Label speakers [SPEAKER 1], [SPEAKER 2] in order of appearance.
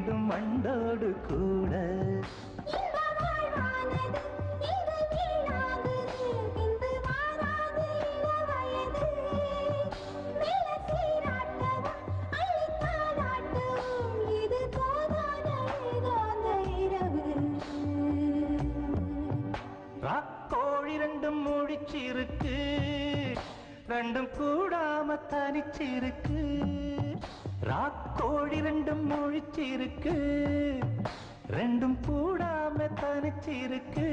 [SPEAKER 1] வேண்டும் மண்டோடு கூட. ராக்கோழி ரெண்டும் முழிச்சிருக்கு, ரெண்டும் கூடாம தனிச்சிருக்கு. ராக்கோழி ரெண்டும் முழிச்சிருக்கு, ரெண்டும் கூடாம தனிச்சிருக்கு.